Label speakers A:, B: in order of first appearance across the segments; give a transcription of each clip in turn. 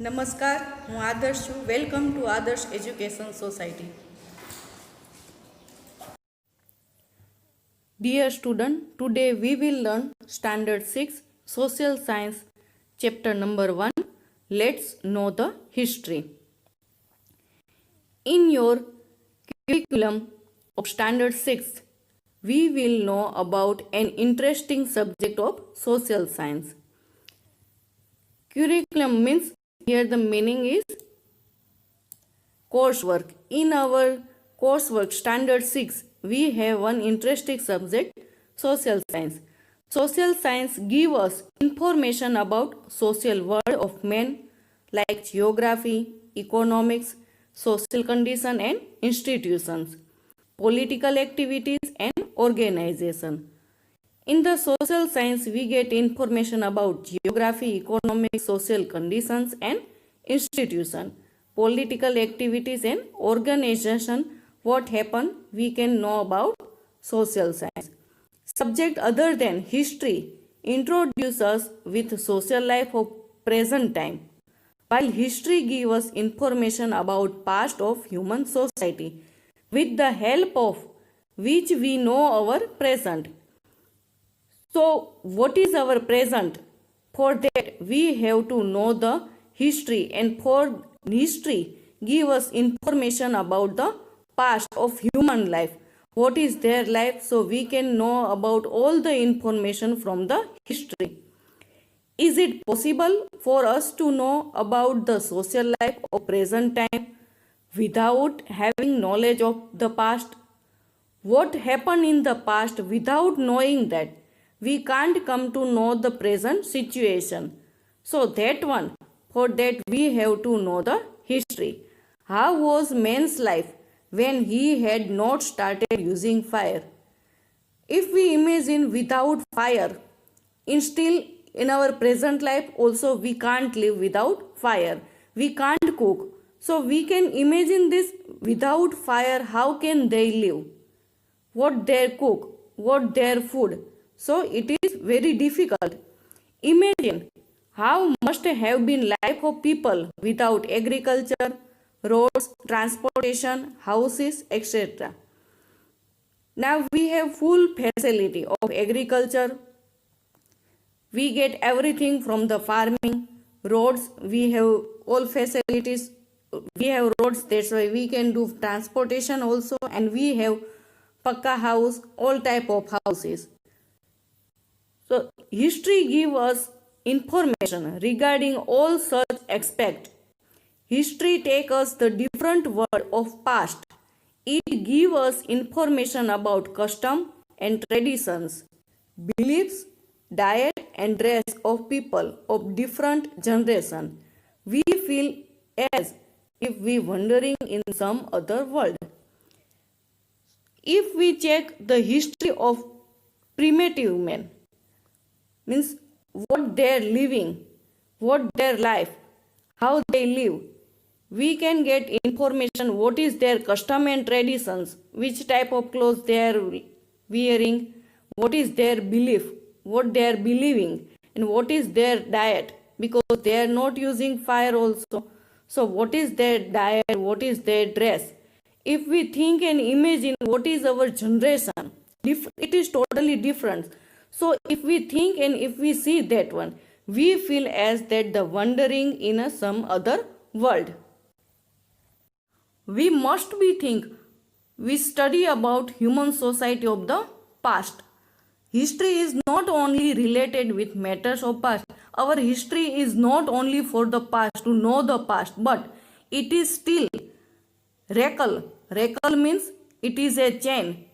A: નમસ્કાર, હું આદર્શ છું. વેલકમ ટુ આદર્શ education society. Dear student, today we will learn Standard 6 Social Science Chapter number 1. Let's know the history. In your curriculum of Standard 6, we will know about an interesting subject of social science. Curriculum means here the meaning is coursework. In our coursework Standard 6, we have one interesting subject, social science. Social science give us information about social world of men like geography, economics, social condition and institutions, political activities and organization. In the social science, we get information about geography, economics, social conditions and institution, political activities and organization. What happened, we can know about social science. Subject other than history introduce us with social life of present time, while history gives us information about past of human society, with the help of which we know our present. So, what is our present? For that, we have to know the history, and for history, give us information about the past of human life. What is their life? So, we can know about all the information from the history. Is it possible for us to know about the social life of present time without having knowledge of the past? What happened in the past without knowing that? We can't come to know the present situation. So that one, for that we have to know the history. How was man's life when he had not started using fire? If we imagine without fire, in our present life also we can't live without fire. We can't cook. So we can imagine this without fire, how can they live? What they cook? What their food? So it is very difficult. Imagine how must have been life of people without agriculture, roads, transportation, houses, etc. Now we have full facility of agriculture. We get everything from the farming, roads, we have all facilities. We have roads, that's why we can do transportation also, and we have pakka house, all type of houses. So history gives us information regarding all such aspects. History takes us the different world of past. It gives us information about custom and traditions, beliefs, diet and dress of people of different generation. We feel as if we wandering in some other world. If we check the history of primitive men, means what they're living, what their life, how they live, we can get information what is their custom and traditions, which type of clothes they are wearing, what is their belief, what they are believing, and what is their diet, because they are not using fire also. So what is their diet, what is their dress? If we think and imagine what is our generation, it is totally different. So if we think and if we see that one, we feel as that the wandering in some other world. We must be think, we study about human society of the past. History is not only related with matters of past. Our history is not only for the past, to know the past, but it is still recall. Recall means it is a chain.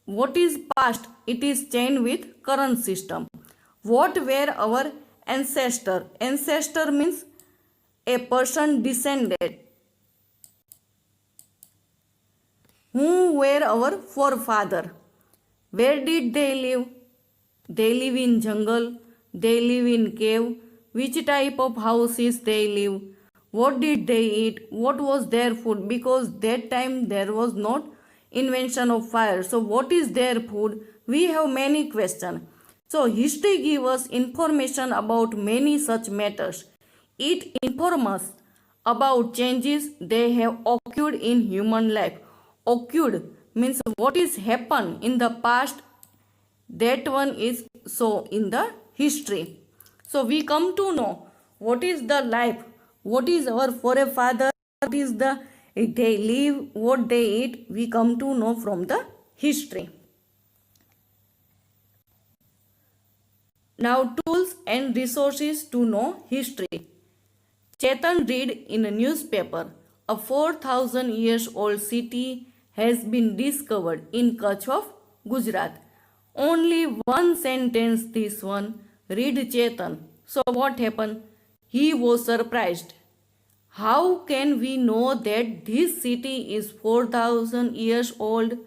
A: What is past? It is chain with current system. What were our ancestor? Ancestor means a person descended. Who were our forefather? Where did they live? They live in jungle. They live in cave. Which type of houses they live? What did they eat? What was their food? Because that time there was not invention of fire. So what is their food? We have many questions. So history gives us information about many such matters. It informs us about changes they have occurred in human life. Occurred means what is happened in the past, that one is so in the history. So we come to know what is the life, what is our forefather, what is the they live, what they eat, we come to know from the history. Now tools and resources to know history. Chetan read in a newspaper, a 4,000 years old city has been discovered in Kutch of Gujarat. Only one sentence, this one, read Chetan. So what happened? He was surprised. How can we know that this city is 4,000 years old?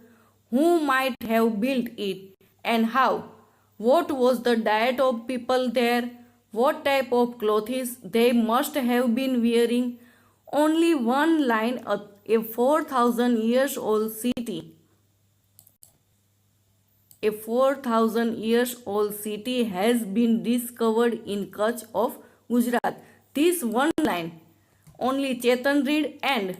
A: Who might have built it and how? What was the diet of people there? What type of clothes they must have been wearing? Only one line, a 4,000 years old city. A 4,000 years old city has been discovered in Kutch of Gujarat. This one line, only Chetan read, and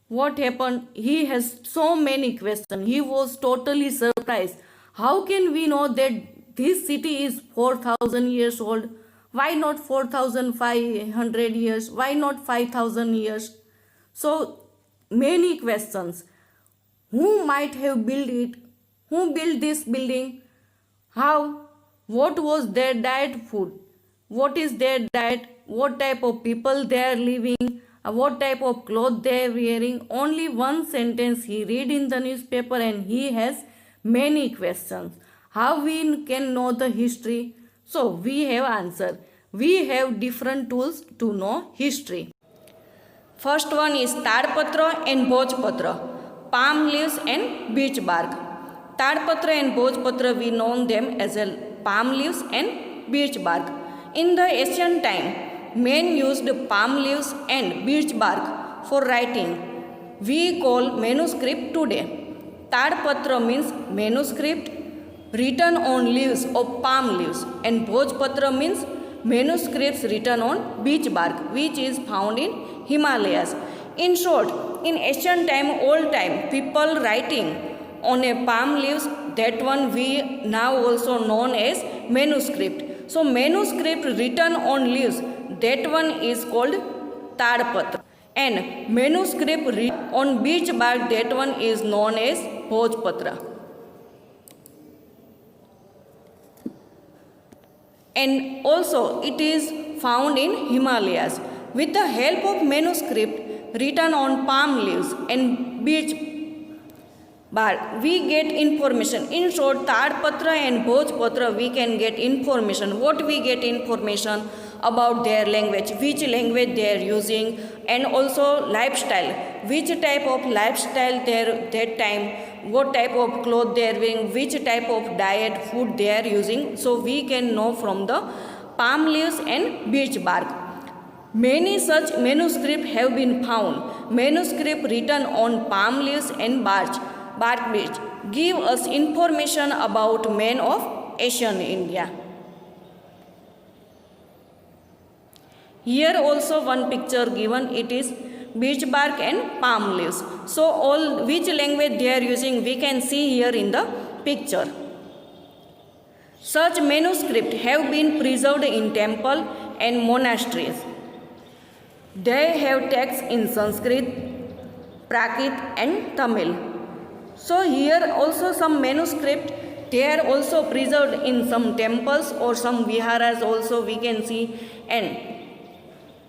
A: what happened? He has so many questions. He was totally surprised. How can we know that this city is 4,000 years old? Why not 4,500 years? Why not 5,000 years? So many questions. Who might have built it? Who built this building? How? What was their diet food? What is their diet? What type of people they are living? What type of clothes they are wearing? Only one sentence he read in the newspaper and he has many questions. How we can know the history? So we have answer. We have different tools to know history. First one is Tadpatra and Bhojpatra, palm leaves and beech bark. Tadpatra and Bhojpatra, we know them as a palm leaves and beech bark. In the ancient time, men used palm leaves and beech bark for writing. We call manuscript today. Tadpatra means manuscript written on leaves of palm leaves, and Bhojpatra means manuscripts written on beech bark, which is found in Himalayas. In short, in ancient time, old time, people writing on a palm leaves, that one we now also known as manuscript. So manuscript written on leaves, that one is called Tadpatra, and manuscript written on beech bark, that one is known as Bhojpatra. And also it is found in Himalayas. With the help of manuscript written on palm leaves and beech bark, we get information. In short, Tadpatra and Bhojpatra, we can get information. What we get information about their language, which language they are using, and also lifestyle, which type of lifestyle that time, what type of clothes they are wearing, which type of diet food they are using. So we can know from the palm leaves and beech bark. Many such manuscripts have been found. Manuscript written on palm leaves and bark beech give us information about men of ancient India. Here also one picture given, it is beech bark and palm leaves. So all which language they are using, we can see here in the picture. Such manuscripts have been preserved in temple and monasteries. They have texts in Sanskrit, Prakrit and Tamil. So here also some manuscript, they are also preserved in some temples or some viharas also we can see, and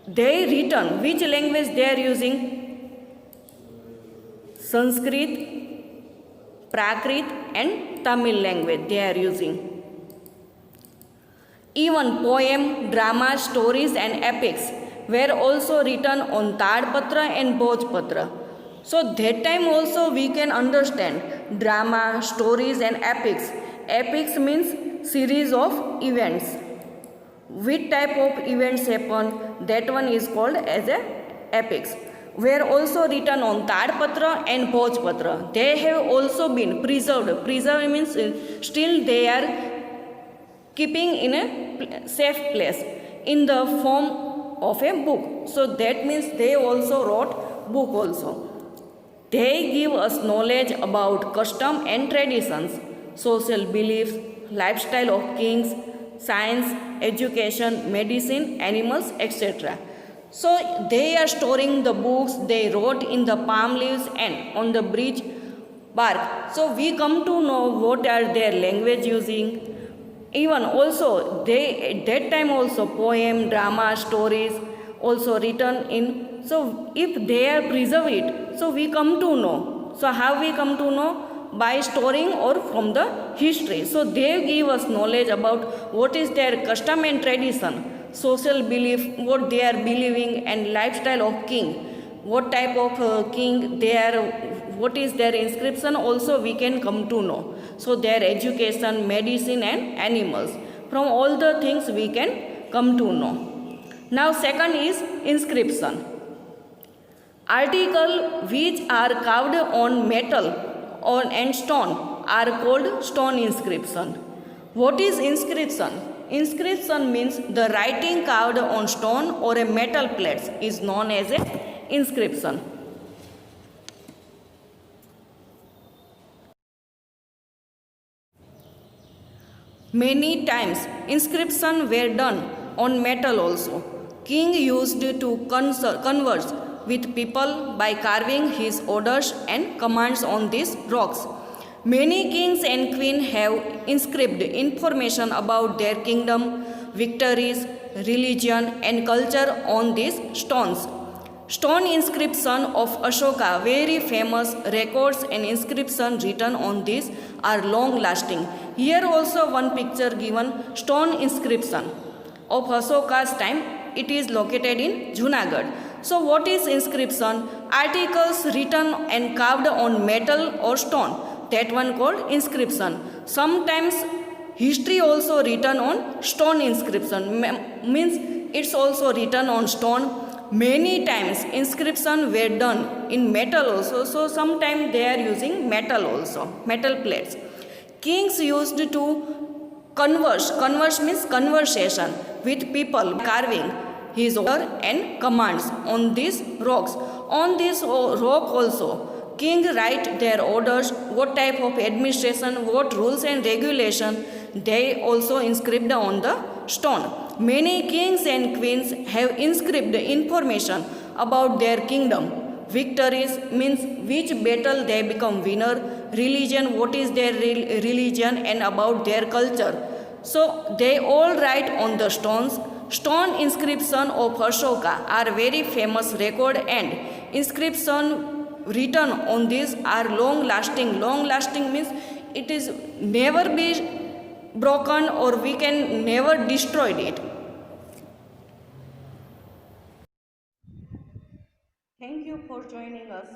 A: they written which language they are using? Sanskrit, Prakrit and Tamil language they are using. Even poem, drama, stories and epics were also written on Tadpatra and Bhojpatra. So that time also we can understand drama, stories and epics. Epics means series of events. Which type of events happen, that one is called as a epics. Were also written on Tadpatra and Bhojpatra. They have also been preserved. Preserved means still they are keeping in a safe place in the form of a book. So that means they also wrote book also. They give us knowledge about custom and traditions, social beliefs, lifestyle of kings, science, education, medicine, animals, etc. So they are storing the books they wrote in the palm leaves and on the bridge bark. So we come to know what are their language using. Even also they at that time also poem, drama, stories also written in. So if they are preserve it, so we come to know. So how we come to know? By storing or from the history. So they give us knowledge about what is their custom and tradition, social belief, what they are believing, and lifestyle of king, what type of king they are, what is their inscription also we can come to know. So their education, medicine, and animals, from all the things we can come to know. Now second is inscription. Article which are carved on metal on and stone are called stone inscription. What is inscription? Inscription means the writing carved on stone or a metal plates is known as a inscription. Many times inscription were done on metal also. King used to converse with people by carving his orders and commands on these rocks. Many kings and queens have inscribed information about their kingdom, victories, religion, and culture on these stones. Stone inscription of Ashoka, very famous records and inscription written on this are long lasting. Here also one picture given, stone inscription of Ashoka's time. It is located in Junagadh. So what is inscription? Articles written and carved on metal or stone. That one called inscription. Sometimes history also written on stone inscription. Means it's also written on stone. Many times inscription were done in metal also. So sometimes they are using metal also. Metal plates. Kings used to converse means conversation with people, carving his order and commands on these rocks. On this rock also, king write their orders, what type of administration, what rules and regulation, they also inscribed on the stone. Many kings and queens have inscribed information about their kingdom. Victories means which battle they become winner, religion, what is their religion, and about their culture. So they all write on the stones. Stone inscription of Ashoka are very famous record, and inscription written on these are long lasting. Long lasting means it is never be broken or we can never destroy it. Thank you for joining us.